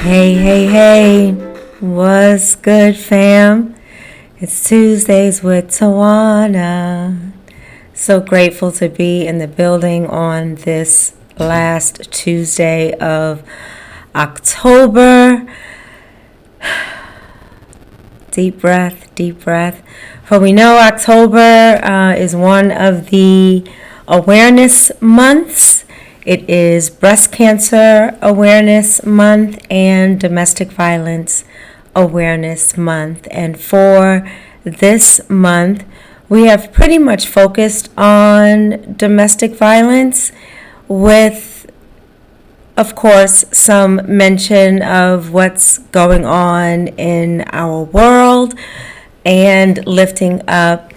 Hey, what's good, fam? It's Tuesdays with Tawana. So grateful to be in the building on this last Tuesday of October. Deep breath. For we know October is one of the awareness months. It is Breast Cancer Awareness Month and Domestic Violence Awareness Month. And for this month, we have pretty much focused on domestic violence with, of course, some mention of what's going on in our world and lifting up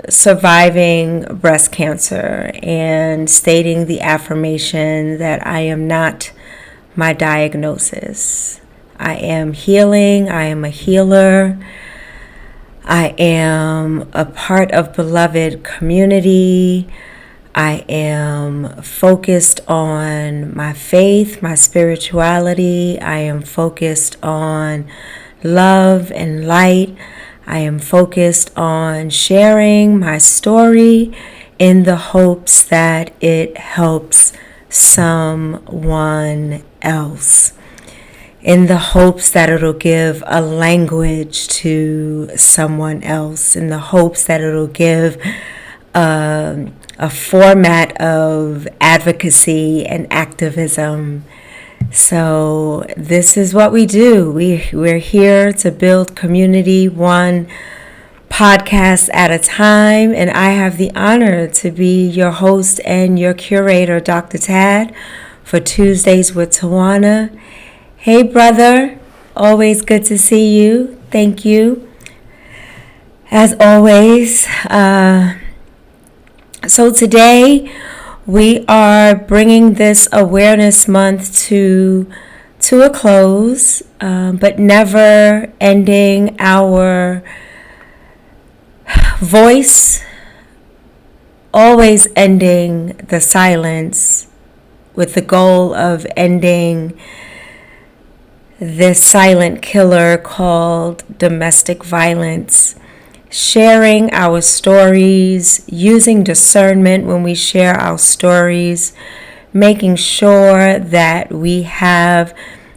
surviving breast cancer and stating the affirmation that I am not my diagnosis. I am healing. I am a healer. I am a part of beloved community. I am focused on my faith, my spirituality. I am focused on love and light. I am focused on sharing my story in the hopes that it helps someone else, in the hopes that it'll give a language to someone else, in the hopes that it'll give a format of advocacy and activism. So this is what we do. We're here to build community one podcast at a time, and I have the honor to be your host and your curator, Dr. Tad, for Tuesdays with Tawana. Hey, brother. Always good to see you. Thank you. As always. So today, we are bringing this awareness month to a close, but never ending our voice, always ending the silence with the goal of ending this silent killer called domestic violence. Sharing our stories, using discernment when we share our stories, making sure that we have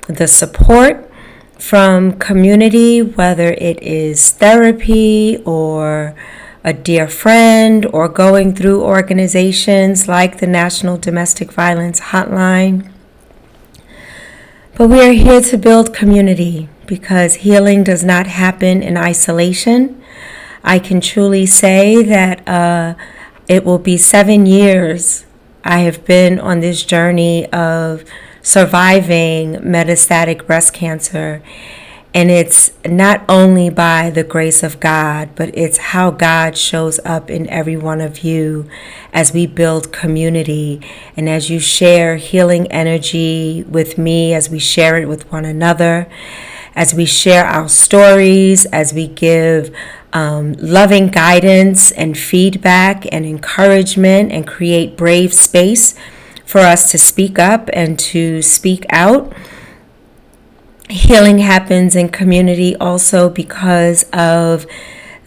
the support from community, whether it is therapy or a dear friend or going through organizations like the National Domestic Violence Hotline. But we are here to build community because healing does not happen in isolation. I can truly say that it will be 7 years I have been on this journey of surviving metastatic breast cancer. And it's not only by the grace of God, but it's how God shows up in every one of you as we build community and as you share healing energy with me, as we share it with one another, as we share our stories, as we give loving guidance and feedback and encouragement and create brave space for us to speak up and to speak out. Healing happens in community also because of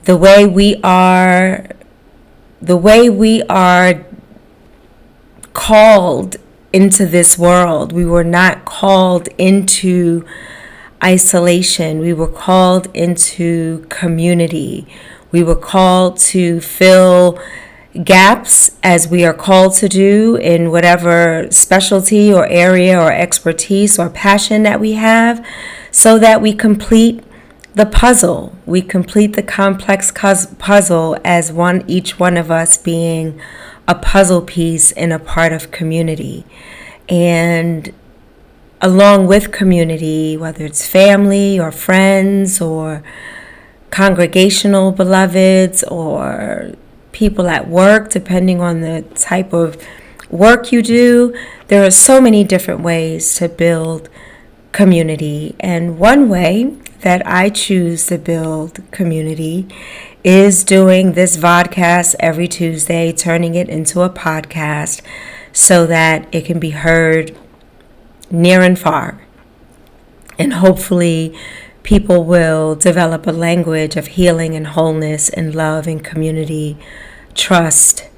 the way we are called into this world. We were not called into isolation. We were called into community. We were called to fill gaps as we are called to do in whatever specialty or area or expertise or passion that we have, so that we complete the puzzle. We complete the complex puzzle as each one of us being a puzzle piece and a part of community. And along with community, whether it's family or friends or congregational beloveds or people at work, depending on the type of work you do, there are so many different ways to build community. And one way that I choose to build community is doing this vodcast every Tuesday, turning it into a podcast so that it can be heard near and far. And hopefully people will develop a language of healing and wholeness and love and community, trust,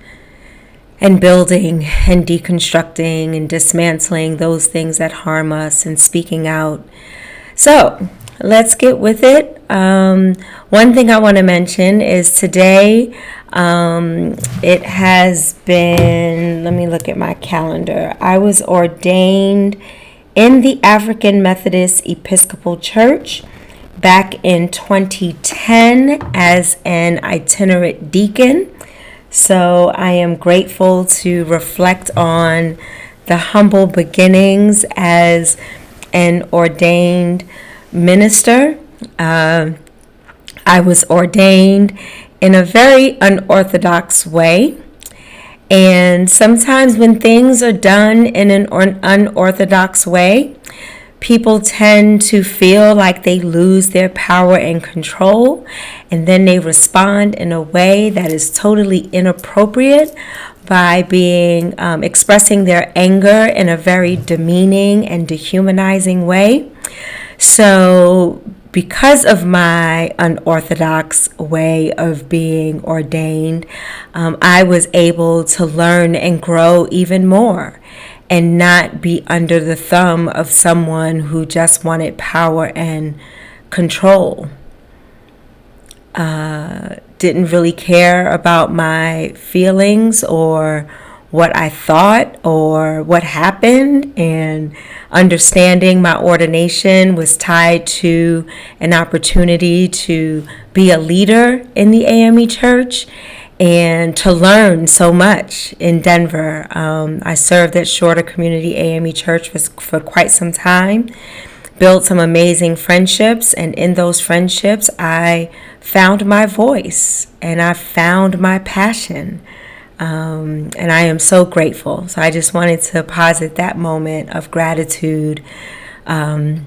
and building and deconstructing and dismantling those things that harm us and speaking out. So let's get with it. One thing I want to mention is today it has been, let me look at my calendar. I was ordained in the African Methodist Episcopal Church back in 2010 as an itinerant deacon. So I am grateful to reflect on the humble beginnings as an ordained minister. I was ordained in a very unorthodox way. And sometimes when things are done in an unorthodox way, people tend to feel like they lose their power and control, and then they respond in a way that is totally inappropriate by being expressing their anger in a very demeaning and dehumanizing way. So because of my unorthodox way of being ordained, I was able to learn and grow even more and not be under the thumb of someone who just wanted power and control. Didn't really care about my feelings or what I thought or what happened, and understanding my ordination was tied to an opportunity to be a leader in the AME Church and to learn so much in Denver. I served at Shorter Community AME Church for quite some time, built some amazing friendships, and in those friendships I found my voice and I found my passion. And I am so grateful. So I just wanted to posit that moment of gratitude to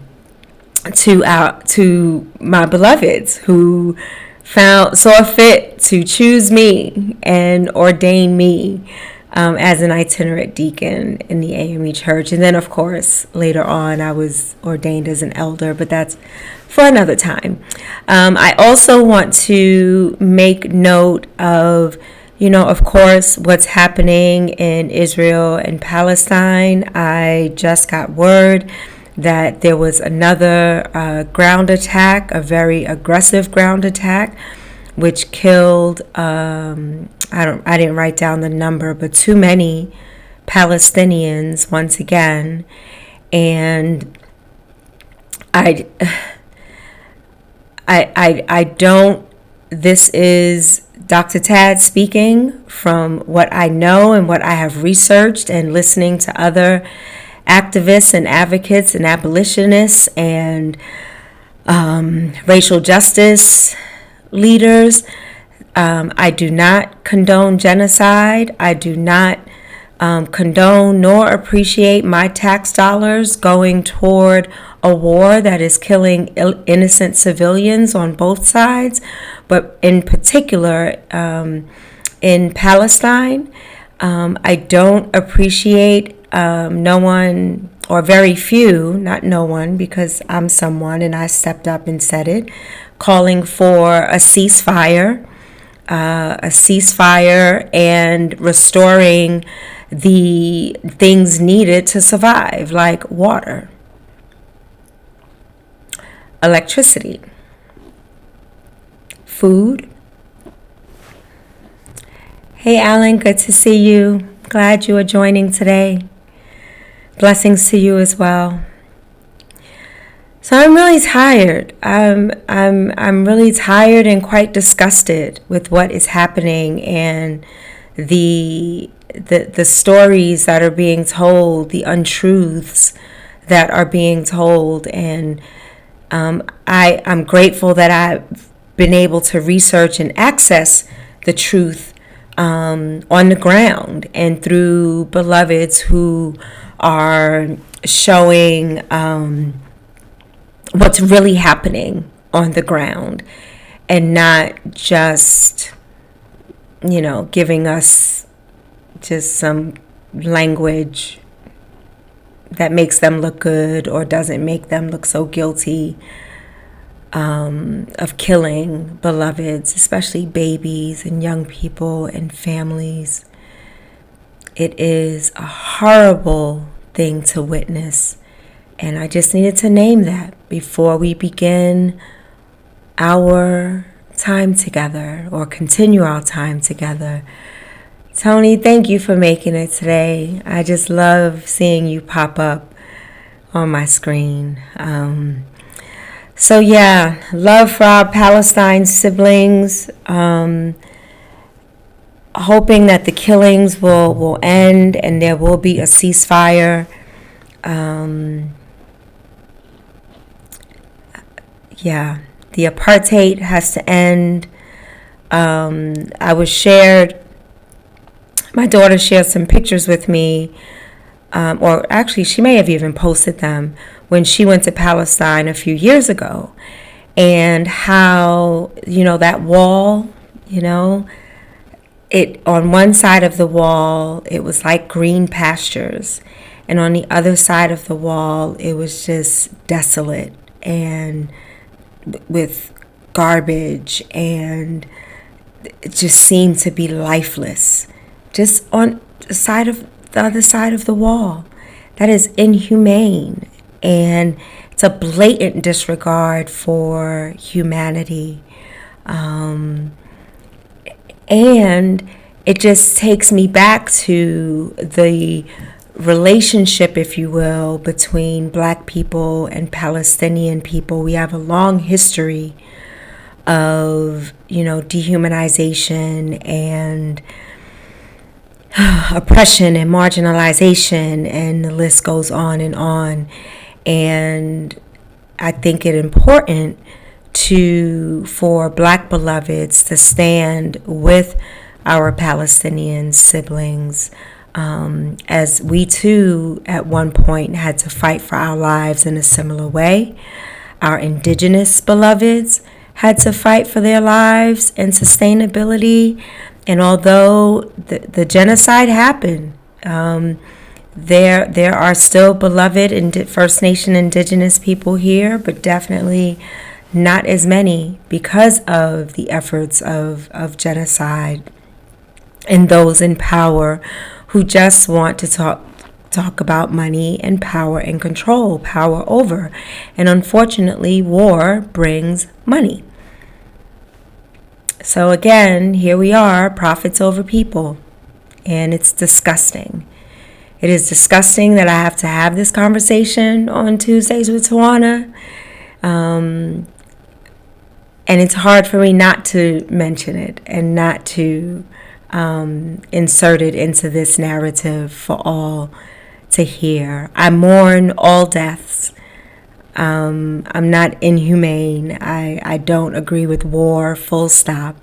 my beloveds who saw fit to choose me and ordain me as an itinerant deacon in the AME Church. And then, of course, later on, I was ordained as an elder, but that's for another time. I also want to make note of, of course, what's happening in Israel and Palestine. I just got word that there was another ground attack, a very aggressive ground attack, which killed, I didn't write down the number, but too many Palestinians once again. And I don't, this is Dr. Tad speaking from what I know and what I have researched and listening to other activists and advocates and abolitionists and racial justice leaders. I do not condone genocide. I do not condone nor appreciate my tax dollars going toward a war that is killing innocent civilians on both sides, but in particular in Palestine. I don't appreciate no one, or very few, not no one, because I'm someone and I stepped up and said it, calling for a ceasefire and restoring the things needed to survive, like water, electricity, food. Hey, Alan, good to see you. Glad you are joining today. Blessings to you as well. So I'm really tired. I'm really tired and quite disgusted with what is happening and the stories that are being told, the untruths that are being told. And I'm grateful that I've been able to research and access the truth on the ground and through beloveds who are showing what's really happening on the ground and not just, giving us just some language that makes them look good or doesn't make them look so guilty of killing beloveds, especially babies and young people and families. It is a horrible thing to witness, and I just needed to name that before we begin our time together or continue our time together. Tony, thank you for making it today. I just love seeing you pop up on my screen. So yeah, love for our Palestine siblings. Hoping that the killings will end and there will be a ceasefire. The apartheid has to end. My daughter shared some pictures with me, or actually she may have even posted them, when she went to Palestine a few years ago, and how, that wall, it, on one side of the wall, it was like green pastures, and on the other side of the wall, it was just desolate and with garbage, and it just seemed to be lifeless, just on the other side of the wall. That is inhumane, and it's a blatant disregard for humanity. And it just takes me back to the relationship, if you will, between Black people and Palestinian people. We have a long history of, dehumanization and oppression and marginalization, and the list goes on and on. And I think it important for Black beloveds to stand with our Palestinian siblings, as we too at one point had to fight for our lives in a similar way. Our indigenous beloveds had to fight for their lives and sustainability. And although the genocide happened, there are still beloved First Nation indigenous people here, but definitely not as many because of the efforts of genocide and those in power who just want to talk about money and power and control, power over. And unfortunately, war brings money. So again, here we are, profits over people, and it's disgusting. It is disgusting that I have to have this conversation on Tuesdays with Tawana. And it's hard for me not to mention it and not to insert it into this narrative for all to hear. I mourn all deaths. I'm not inhumane. I don't agree with war, full stop.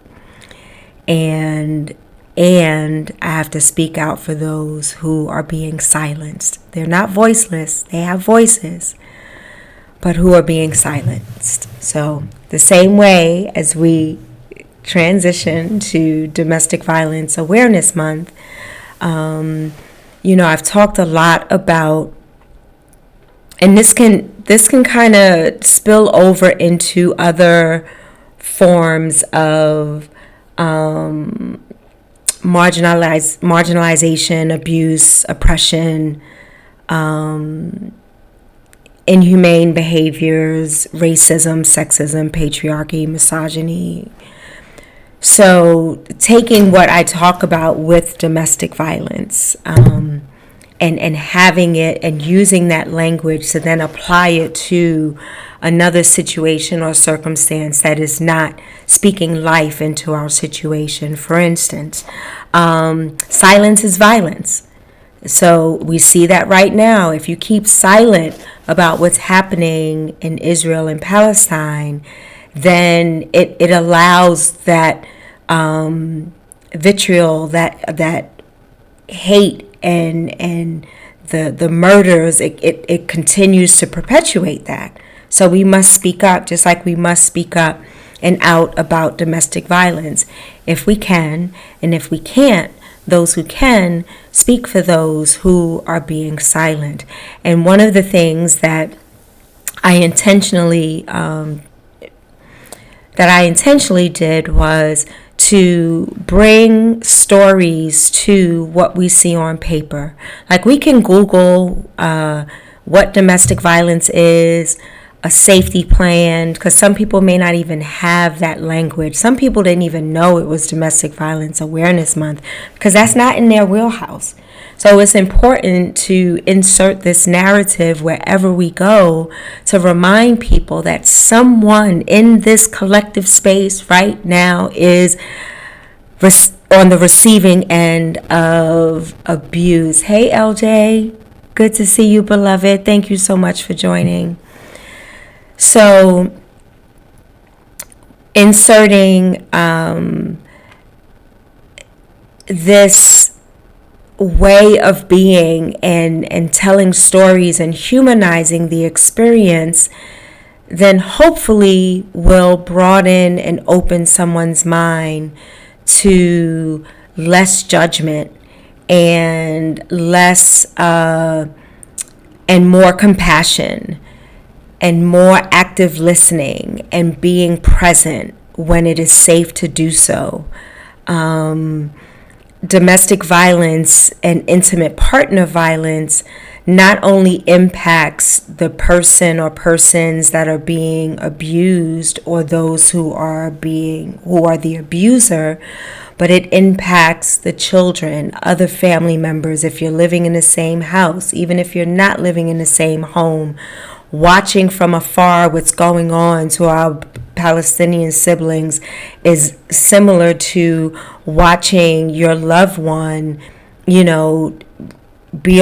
And I have to speak out for those who are being silenced. They're not voiceless. They have voices, but who are being silenced. So the same way as we transition to Domestic Violence Awareness Month, I've talked a lot about, and this can kind of spill over into other forms of marginalization, abuse, oppression, inhumane behaviors, racism, sexism, patriarchy, misogyny. So taking what I talk about with domestic violence, and having it and using that language to then apply it to another situation or circumstance that is not speaking life into our situation. For instance, silence is violence. So we see that right now. If you keep silent about what's happening in Israel and Palestine, then it allows that vitriol, that hate and the murders, it continues to perpetuate that. So we must speak up, just like we must speak up and out about domestic violence if we can. And if we can't, those who can, speak for those who are being silent. And one of the things that I intentionally did was to bring stories to what we see on paper. Like, we can Google what domestic violence is, a safety plan, because some people may not even have that language. Some people didn't even know it was Domestic Violence Awareness Month because that's not in their wheelhouse. So it's important to insert this narrative wherever we go to remind people that someone in this collective space right now is on the receiving end of abuse. Hey, LJ, good to see you, beloved. Thank you so much for joining. So, inserting this way of being and telling stories and humanizing the experience, then hopefully will broaden and open someone's mind to less judgment and less and more compassion and more active listening and being present when it is safe to do so. Domestic violence and intimate partner violence not only impacts the person or persons that are being abused or those who are the abuser, but it impacts the children, other family members, if you're living in the same house, even if you're not living in the same home. Watching from afar what's going on to our Palestinian siblings is similar to watching your loved one, be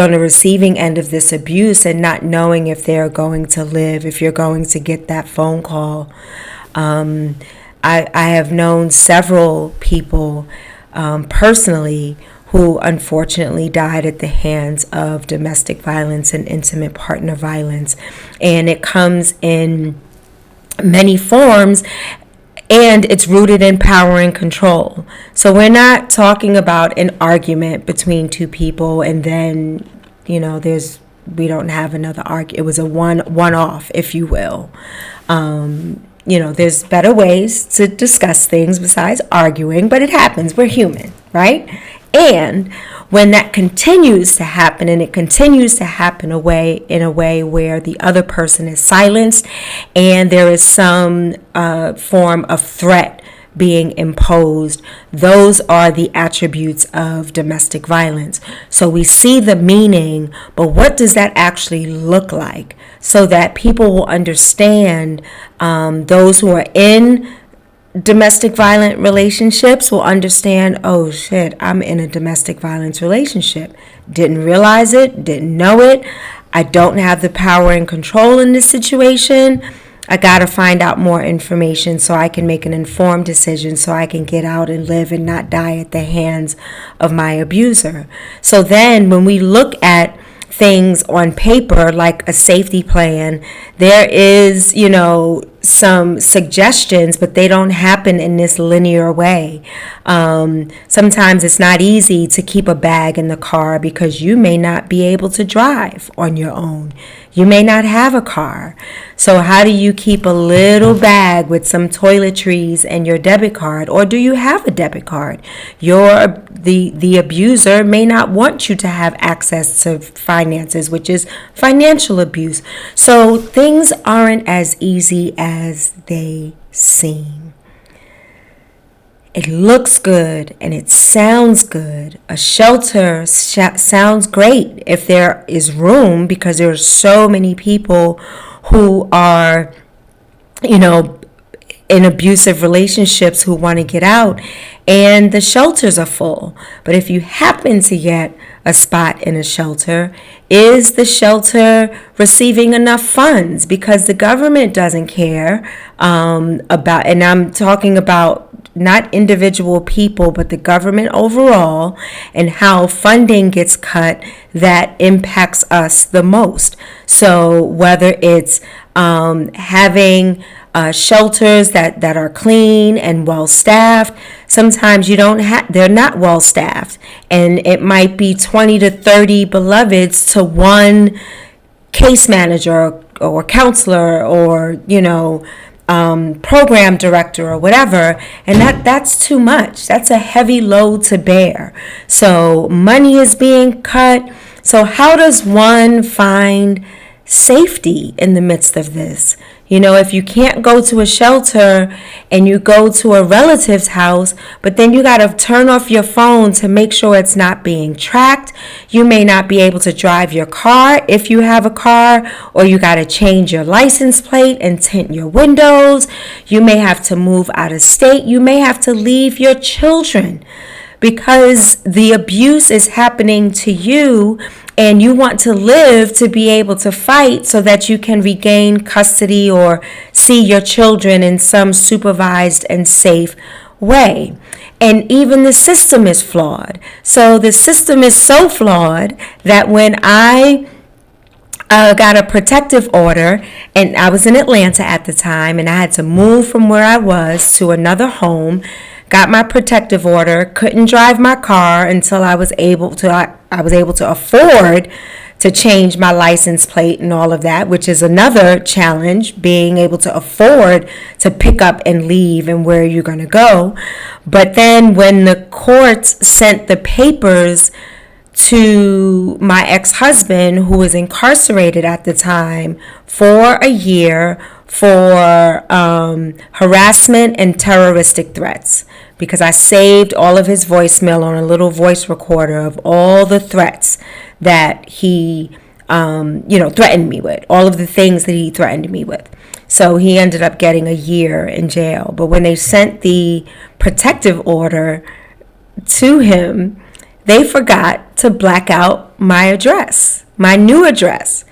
on the receiving end of this abuse and not knowing if they're going to live, if you're going to get that phone call. I have known several people personally who unfortunately died at the hands of domestic violence and intimate partner violence. And it comes in many forms, and it's rooted in power and control. So we're not talking about an argument between two people and then, we don't have another argument. It was a one-off, if you will. There's better ways to discuss things besides arguing, but it happens. We're human, right? And when that continues to happen, and it continues to happen in a way where the other person is silenced and there is some form of threat being imposed, those are the attributes of domestic violence. So we see the meaning, but what does that actually look like so that people will understand, those who are in domestic violent relationships will understand, oh shit, I'm in a domestic violence relationship. Didn't realize it, didn't know it. I don't have the power and control in this situation. I got to find out more information so I can make an informed decision so I can get out and live and not die at the hands of my abuser. So then when we look at things on paper like a safety plan, there is, some suggestions, but they don't happen in this linear way. Sometimes it's not easy to keep a bag in the car because you may not be able to drive on your own. You may not have a car. So how do you keep a little bag with some toiletries and your debit card? Or do you have a debit card? The abuser may not want you to have access to finances, which is financial abuse. So things aren't as easy as they seem. It looks good and it sounds good. A shelter sounds great if there is room, because there are so many people who are, in abusive relationships who want to get out, and the shelters are full. But if you happen to get a spot in a shelter, is the shelter receiving enough funds? Because the government doesn't care about, and I'm talking about not individual people, but the government overall, and how funding gets cut that impacts us the most. So whether it's having shelters that are clean and well staffed, Sometimes they're not well staffed, and it might be 20 to 30 beloveds to one case manager or counselor or, program director or whatever, and that's too much. That's a heavy load to bear. So money is being cut. So how does one find safety in the midst of this? If you can't go to a shelter and you go to a relative's house, but then you got to turn off your phone to make sure it's not being tracked. You may not be able to drive your car if you have a car, or you got to change your license plate and tint your windows. You may have to move out of state. You may have to leave your children because the abuse is happening to you, and you want to live to be able to fight so that you can regain custody or see your children in some supervised and safe way. And even the system is flawed. So the system is so flawed that when I got a protective order, and I was in Atlanta at the time, and I had to move from where I was to another home, got my protective order, couldn't drive my car until I was able to afford to change my license plate and all of that, which is another challenge, being able to afford to pick up and leave and where you're going to go. But then when the courts sent the papers to my ex-husband, who was incarcerated at the time for a year for harassment and terroristic threats, because I saved all of his voicemail on a little voice recorder of all the threats that he, threatened me with, all of the things that he threatened me with. So he ended up getting a year in jail. But when they sent the protective order to him, they forgot to black out my address, my new address.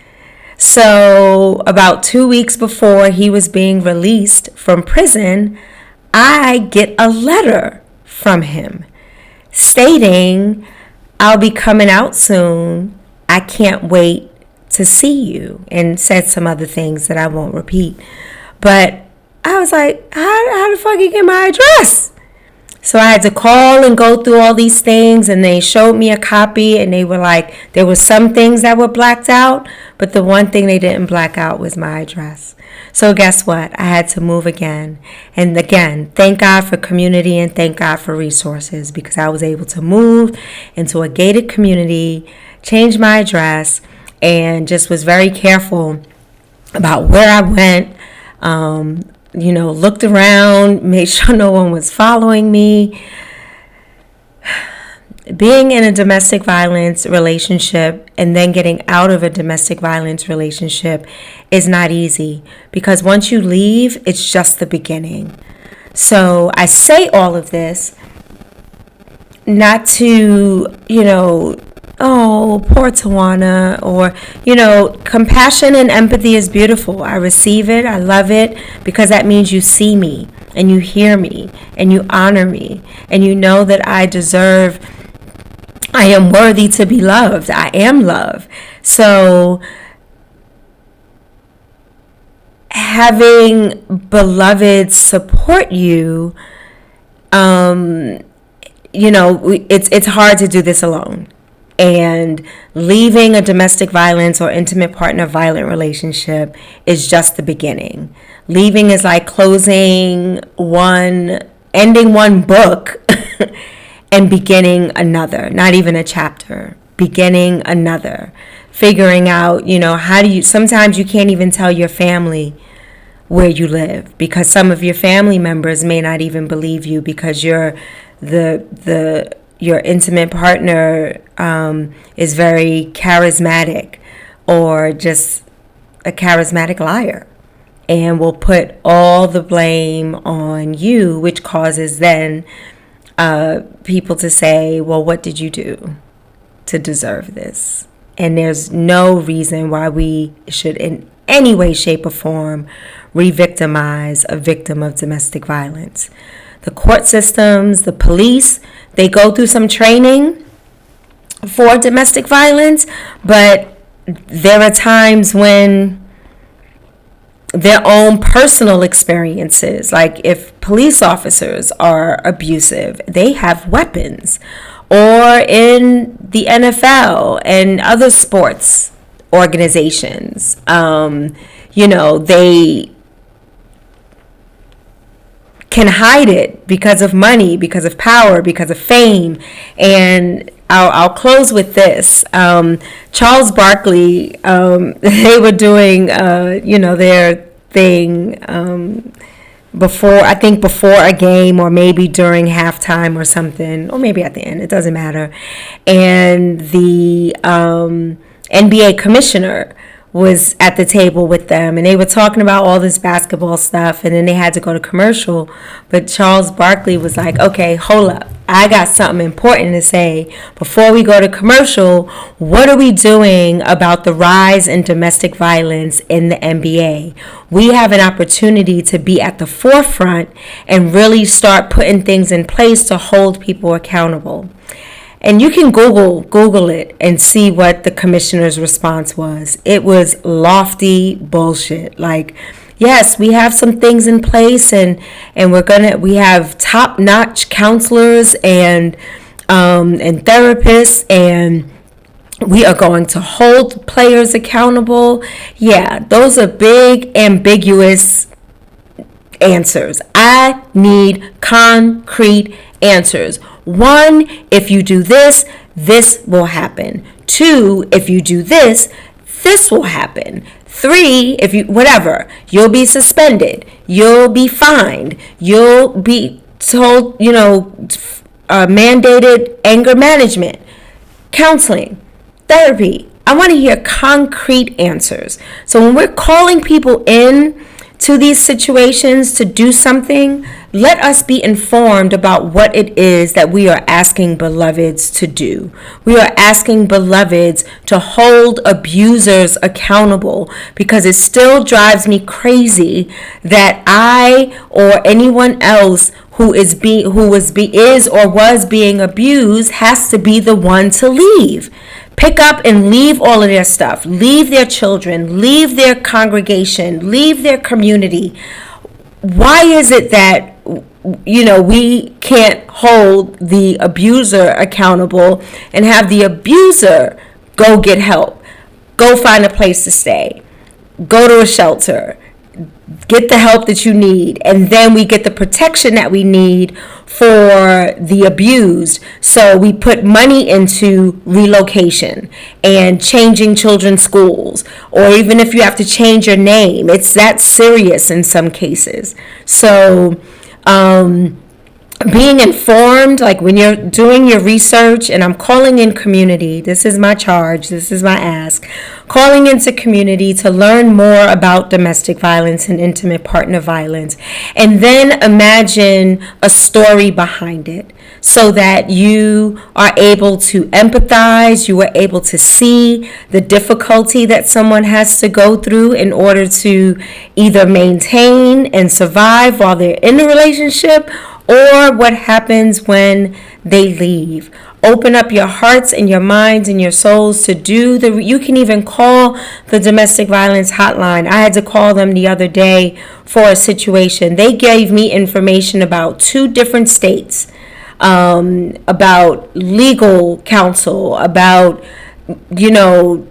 So about 2 weeks before he was being released from prison, I get a letter from him stating, "I'll be coming out soon. I can't wait to see you," and said some other things that I won't repeat. But I was like, how the fuck you get my address? So I had to call and go through all these things, and they showed me a copy, and they were like, there were some things that were blacked out, but the one thing they didn't black out was my address. So guess what? I had to move again. And again, thank God for community and thank God for resources, because I was able to move into a gated community, change my address, and just was very careful about where I went. Looked around, made sure no one was following me. Being in a domestic violence relationship and then getting out of a domestic violence relationship is not easy, because once you leave, it's just the beginning. So I say all of this not to, oh, poor Tawana, or, compassion and empathy is beautiful. I receive it. I love it, because that means you see me and you hear me and you honor me and you know that I am worthy to be loved. I am love. So having beloveds support you, it's hard to do this alone. And leaving a domestic violence or intimate partner violent relationship is just the beginning. Leaving is like ending one book and beginning another, not even a chapter, beginning another, figuring out, sometimes you can't even tell your family where you live, because some of your family members may not even believe you, because your intimate partner is very charismatic, or just a charismatic liar, and will put all the blame on you, which causes then people to say, well, what did you do to deserve this? And there's no reason why we should in any way, shape, or form re-victimize a victim of domestic violence. The court systems, the police, they go through some training for domestic violence, but there are times when their own personal experiences. Like if police officers are abusive, they have weapons. Or in the NFL and other sports organizations, they can hide it because of money, because of power, because of fame. And I'll close with this. Charles Barkley, they were doing, their thing before a game, or maybe during halftime or something, or maybe at the end. It doesn't matter. And the NBA commissioner was at the table with them, and they were talking about all this basketball stuff, and then they had to go to commercial. But Charles Barkley was like, okay, hold up, I got something important to say before we go to commercial. What are we doing about the rise in domestic violence in the NBA? We have an opportunity to be at the forefront and really start putting things in place to hold people accountable. And you can Google it and see what the commissioner's response was. It was lofty bullshit. Like, yes, we have some things in place, and we have top-notch counselors and therapists, and we are going to hold players accountable. Yeah, those are big, ambiguous answers. I need concrete answers. 1, if you do this, this will happen. 2, if you do this, this will happen. 3, if you, whatever, you'll be suspended. You'll be fined. You'll be told, mandated anger management, counseling, therapy. I want to hear concrete answers. So when we're calling people in to these situations to do something, let us be informed about what it is that we are asking beloveds to do. We are asking beloveds to hold abusers accountable, because it still drives me crazy that I or anyone else who was being abused has to be the one to leave. Pick up and leave all of their stuff. Leave their children. Leave their congregation. Leave their community. Why is it that, we can't hold the abuser accountable and have the abuser go get help? Go find a place to stay. Go to a shelter. Get the help that you need, and then we get the protection that we need for the abused. So we put money into relocation and changing children's schools, or even if you have to change your name, it's that serious in some cases. So being informed, like when you're doing your research, and I'm calling in community, this is my charge, this is my ask, calling into community to learn more about domestic violence and intimate partner violence, and then imagine a story behind it so that you are able to empathize, you are able to see the difficulty that someone has to go through in order to either maintain and survive while they're in a relationship, or what happens when they leave. Open up your hearts and your minds and your souls to do you can even call the domestic violence hotline. I had to call them the other day for a situation. They gave me information about 2 different states, about legal counsel, about,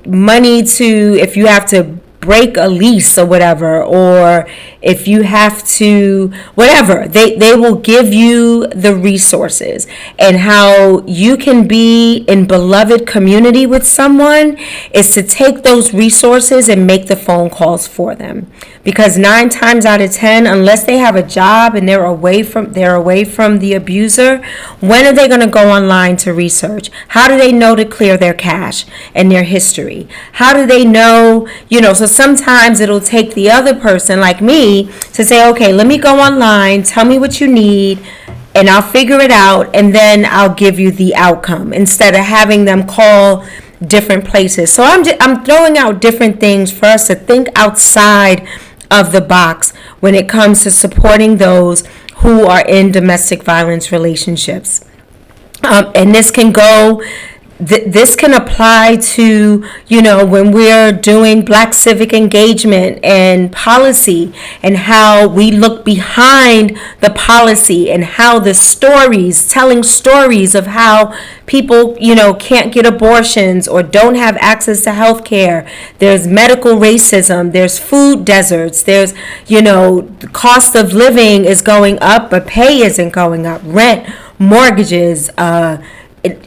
money to, if you have to break a lease or whatever, or if you have to, whatever, they will give you the resources. And how you can be in beloved community with someone is to take those resources and make the phone calls for them. Because 9 times out of 10, unless they have a job and they're away from the abuser, when are they going to go online to research? How do they know to clear their cache and their history? How do they know, so sometimes it'll take the other person, like me, to say, okay, let me go online, tell me what you need, and I'll figure it out, and then I'll give you the outcome, instead of having them call different places. So I'm throwing out different things for us to think outside of the box when it comes to supporting those who are in domestic violence relationships. And this can go this can apply to, when we're doing Black civic engagement and policy, and how we look behind the policy, and how the stories, telling stories of how people, can't get abortions or don't have access to health care. There's medical racism. There's food deserts. There's, the cost of living is going up, but pay isn't going up. Rent, mortgages,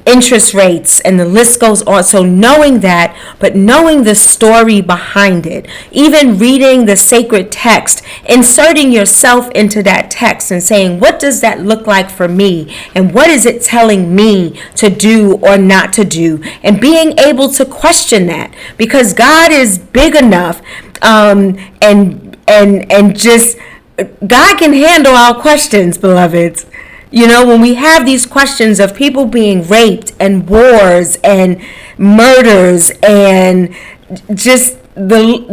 interest rates, and the list goes on. So knowing that, but knowing the story behind it, even reading the sacred text, inserting yourself into that text and saying, what does that look like for me? And what is it telling me to do or not to do? And being able to question that, because God is big enough, and just God can handle our questions, beloveds. When we have these questions of people being raped and wars and murders and just not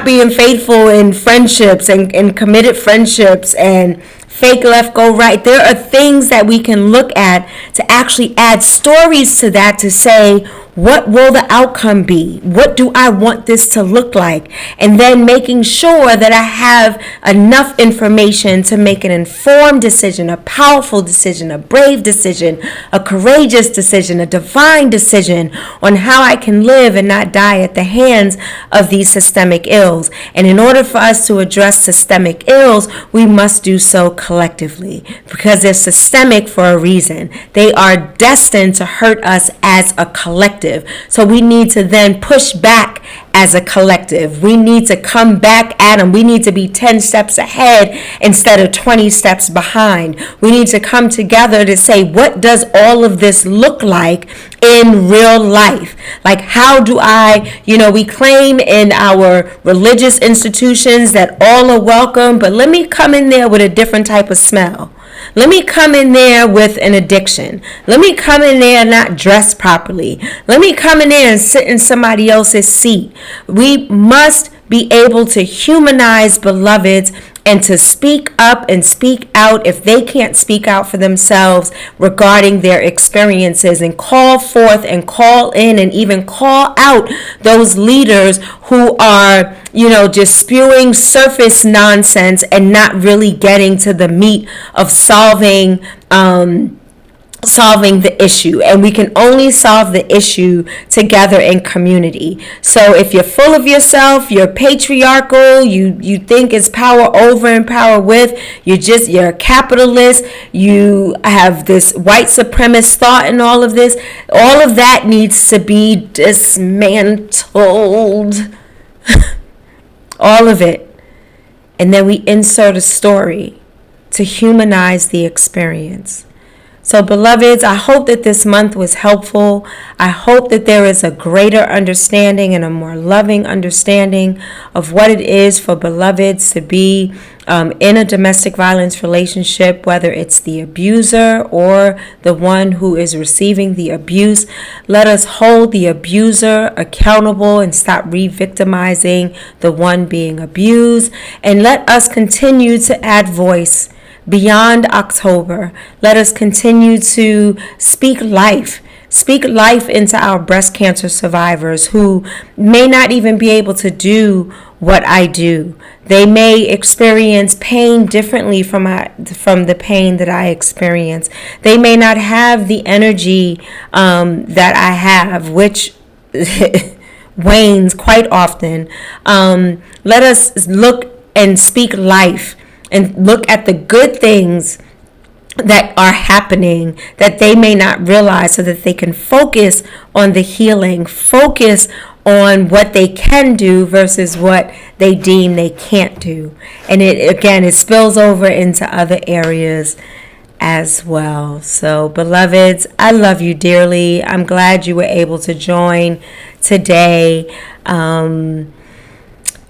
being faithful in friendships and committed friendships and fake left, go right. There are things that we can look at to actually add stories to that, to say, what will the outcome be? What do I want this to look like? And then making sure that I have enough information to make an informed decision, a powerful decision, a brave decision, a courageous decision, a divine decision on how I can live and not die at the hands of these systemic ills. And in order for us to address systemic ills, we must do so collectively, because they're systemic for a reason. They are destined to hurt us as a collective. So we need to then push back as a collective. We need to come back at them. We need to be 10 steps ahead instead of 20 steps behind. We need to come together to say, what does all of this look like in real life? Like, how do I, we claim in our religious institutions that all are welcome, but let me come in there with a different type of smell. Let me come in there with an addiction. Let me come in there not dressed properly. Let me come in there and sit in somebody else's seat. We must be able to humanize beloveds and to speak up and speak out if they can't speak out for themselves regarding their experiences, and call forth and call in and even call out those leaders who are, just spewing surface nonsense and not really getting to the meat of solving the issue. And we can only solve the issue together in community. So if you're full of yourself, you're patriarchal, you think it's power over and power with, you're a capitalist, you have this white supremacist thought and all of that needs to be dismantled. All of it. And then we insert a story to humanize the experience. So, beloveds, I hope that this month was helpful. I hope that there is a greater understanding and a more loving understanding of what it is for beloveds to be in a domestic violence relationship, whether it's the abuser or the one who is receiving the abuse. Let us hold the abuser accountable and stop re-victimizing the one being abused. And let us continue to add voice. Beyond October, let us continue to speak life into our breast cancer survivors who may not even be able to do what I do. They may experience pain differently from the pain that I experience. They may not have the energy that I have, which wanes quite often. Let us look and speak life and look at the good things that are happening that they may not realize, so that they can focus on the healing, focus on what they can do versus what they deem they can't do. And it spills over into other areas as well. So, beloveds, I love you dearly. I'm glad you were able to join today.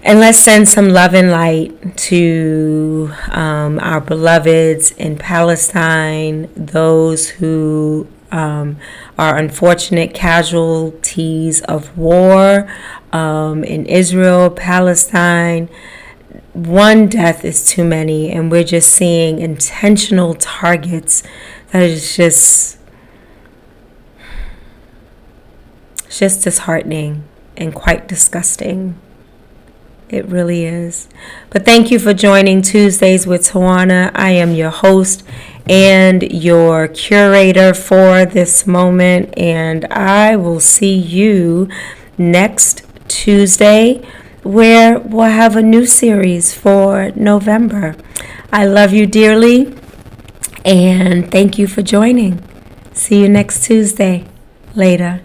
And let's send some love and light to our beloveds in Palestine, those who are unfortunate casualties of war in Israel, Palestine. One death is too many, and we're just seeing intentional targets that is just It's just disheartening and quite disgusting. It really is. But thank you for joining Tuesdays with Tawana. I am your host and your curator for this moment, and I will see you next Tuesday, where we'll have a new series for November. I love you dearly, and thank you for joining. See you next Tuesday. Later.